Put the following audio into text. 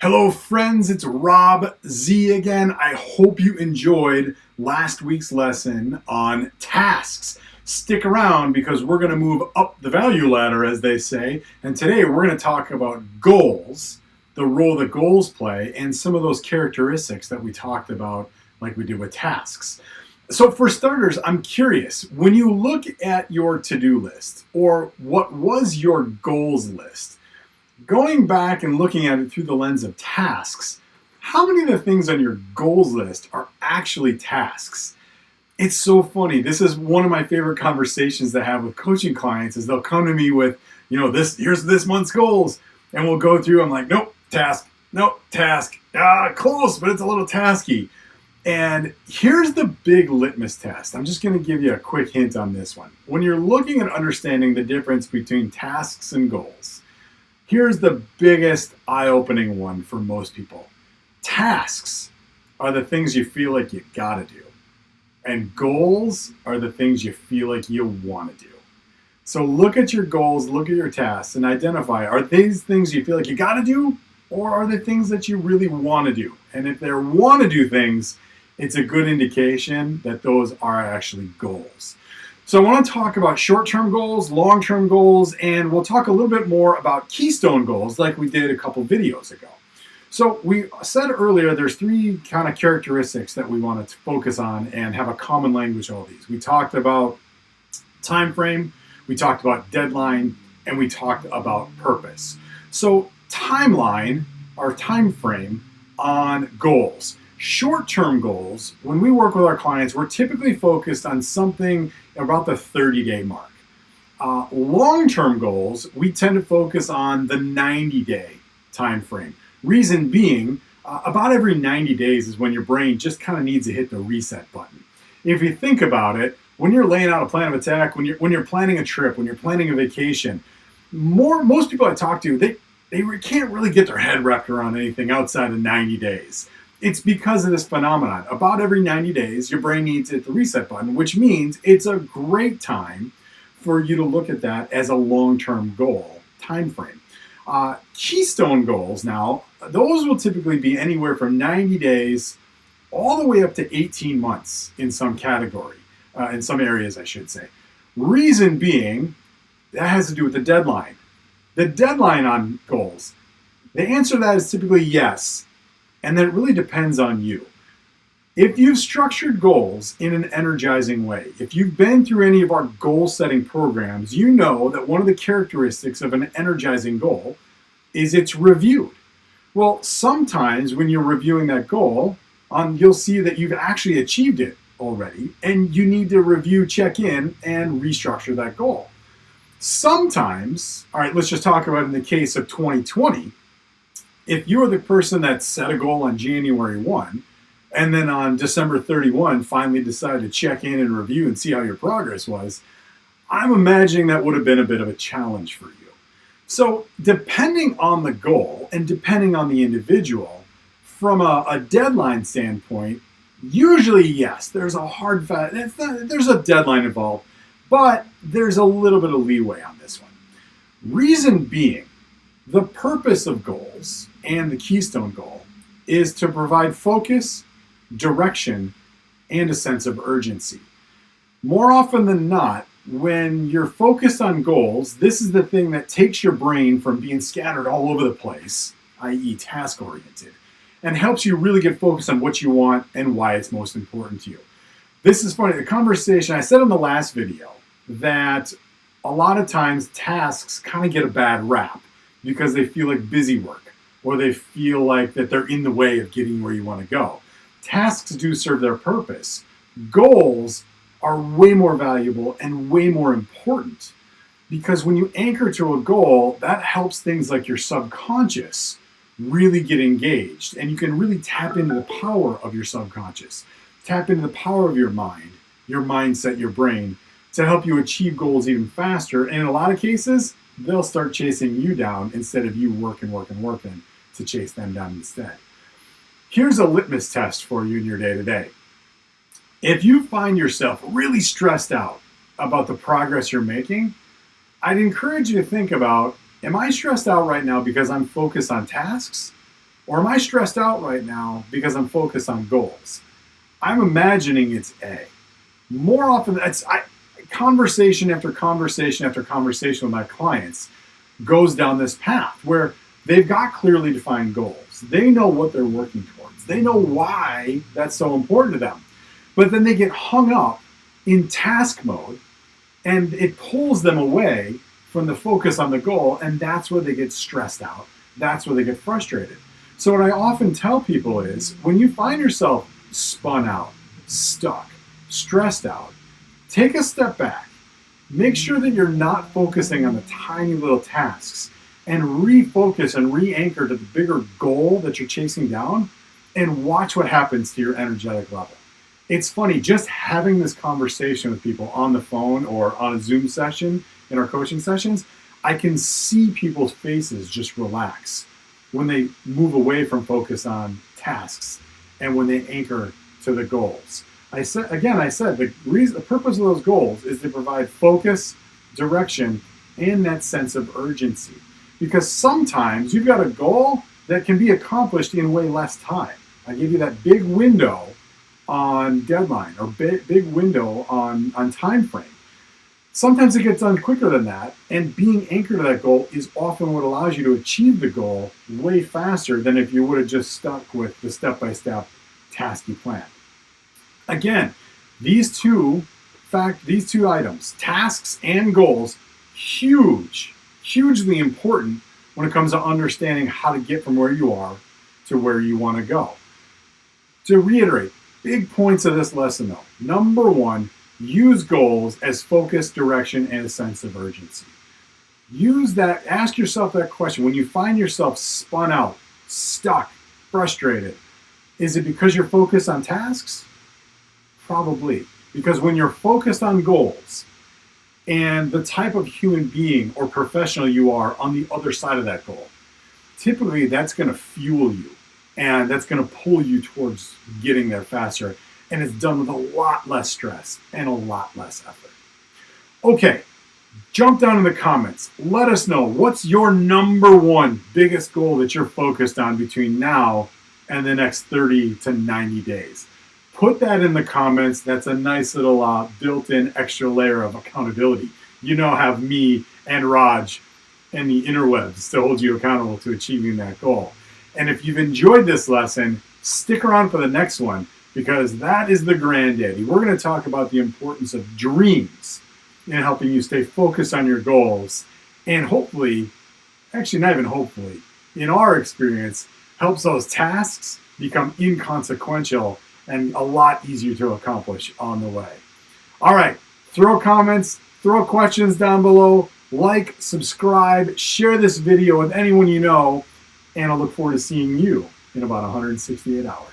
Hello, friends. It's Rob Z again. I hope you enjoyed last week's lesson on tasks. Stick around because we're going to move up the value ladder, as they say. And today we're going to talk about goals, the role that goals play, and some of those characteristics that we talked about, like we did with tasks. So, for starters, I'm curious when you look at your to do list or what was your goals list, going back and looking at it through the lens of tasks, how many of the things on your goals list are actually tasks? It's so funny. This is one of my favorite conversations to have with coaching clients is they'll come to me with, here's this month's goals. And we'll go through, I'm like, nope, task. Close, but it's a little tasky. And here's the big litmus test. I'm just going to give you a quick hint on this one. When you're looking at understanding the difference between tasks and goals, here's the biggest eye-opening one for most people. Tasks are the things you feel like you gotta do. And goals are the things you feel like you want to do. So look at your goals, look at your tasks, and identify, are these things you feel like you gotta do, or are they things that you really want to do? And if they're want to do things, it's a good indication that those are actually goals. So I want to talk about short-term goals, long-term goals, and we'll talk a little bit more about Keystone Goals like we did a couple videos ago. So we said earlier there's three kind of characteristics that we want to focus on and have a common language all these. We talked about time frame, we talked about deadline, and we talked about purpose. So timeline, or time frame on goals. Short-term goals, when we work with our clients, we're typically focused on something about the 30-day mark. Long-term goals, we tend to focus on the 90-day time frame. Reason being, about every 90 days is when your brain just kind of needs to hit the reset button. If you think about it, when you're laying out a plan of attack, when you're planning a trip, when you're planning a vacation, most people I talk to, they can't really get their head wrapped around anything outside of 90 days. It's because of this phenomenon. About every 90 days, your brain needs to hit the reset button, which means it's a great time for you to look at that as a long-term goal time frame. Keystone goals now, those will typically be anywhere from 90 days all the way up to 18 months in some category, in some areas, I should say. Reason being, that has to do with the deadline. The deadline on goals, the answer to that is typically yes. And that really depends on you. If you've structured goals in an energizing way, if you've been through any of our goal setting programs, you know that one of the characteristics of an energizing goal is it's reviewed. Well, sometimes when you're reviewing that goal, you'll see that you've actually achieved it already, and you need to review, check in, and restructure that goal. Sometimes, all right, let's just talk about in the case of 2020, if you're the person that set a goal on January 1, and then on December 31 finally decided to check in and review and see how your progress was, I'm imagining that would have been a bit of a challenge for you. So depending on the goal and depending on the individual, from a deadline standpoint, usually yes, there's there's a deadline involved, but there's a little bit of leeway on this one. Reason being, the purpose of goals and the Keystone Goal is to provide focus, direction, and a sense of urgency. More often than not, when you're focused on goals, this is the thing that takes your brain from being scattered all over the place, i.e. task-oriented, and helps you really get focused on what you want and why it's most important to you. This is funny. The conversation, I said in the last video that a lot of times tasks kind of get a bad rap because they feel like busy work, or they feel like that they're in the way of getting where you want to go. Tasks do serve their purpose. Goals are way more valuable and way more important, because when you anchor to a goal, that helps things like your subconscious really get engaged, and you can really tap into the power of your subconscious, tap into the power of your mind, your mindset, your brain, to help you achieve goals even faster. And in a lot of cases, they'll start chasing you down instead of you working to chase them down instead. Here's a litmus test for you in your day-to-day. If you find yourself really stressed out about the progress you're making, I'd encourage you to think about, am I stressed out right now because I'm focused on tasks? Or am I stressed out right now because I'm focused on goals? I'm imagining it's A. More often, conversation after conversation after conversation with my clients goes down this path where they've got clearly defined goals. They know what they're working towards. They know why that's so important to them. But then they get hung up in task mode, and it pulls them away from the focus on the goal, and that's where they get stressed out. That's where they get frustrated. So what I often tell people is, when you find yourself spun out, stuck, stressed out, take a step back. Make sure that you're not focusing on the tiny little tasks, and refocus and re-anchor to the bigger goal that you're chasing down, and watch what happens to your energetic level. It's funny, just having this conversation with people on the phone or on a Zoom session in our coaching sessions, I can see people's faces just relax when they move away from focus on tasks and when they anchor to the goals. I said the purpose of those goals is to provide focus, direction, and that sense of urgency. Because sometimes you've got a goal that can be accomplished in way less time. I give you that big window on deadline or big window on time frame. Sometimes it gets done quicker than that, and being anchored to that goal is often what allows you to achieve the goal way faster than if you would have just stuck with the step-by-step task you planned. Again, these two items, tasks and goals, hugely important when it comes to understanding how to get from where you are to where you want to go. To reiterate, big points of this lesson though. Number one, use goals as focus, direction, and a sense of urgency. Use that, ask yourself that question. When you find yourself spun out, stuck, frustrated, is it because you're focused on tasks? Probably. Because when you're focused on goals and the type of human being or professional you are on the other side of that goal, typically that's going to fuel you and that's going to pull you towards getting there faster. And it's done with a lot less stress and a lot less effort. Okay, jump down in the comments. Let us know, what's your number one biggest goal that you're focused on between now and the next 30 to 90 days? Put that in the comments. That's a nice little built-in extra layer of accountability. You now have me and Raj and the interwebs to hold you accountable to achieving that goal. And if you've enjoyed this lesson, stick around for the next one, because that is the granddaddy. We're going to talk about the importance of dreams in helping you stay focused on your goals, and hopefully, actually not even hopefully, in our experience, helps those tasks become inconsequential and a lot easier to accomplish on the way. All right, throw comments, throw questions down below, like, subscribe, share this video with anyone you know, and I look forward to seeing you in about 168 hours.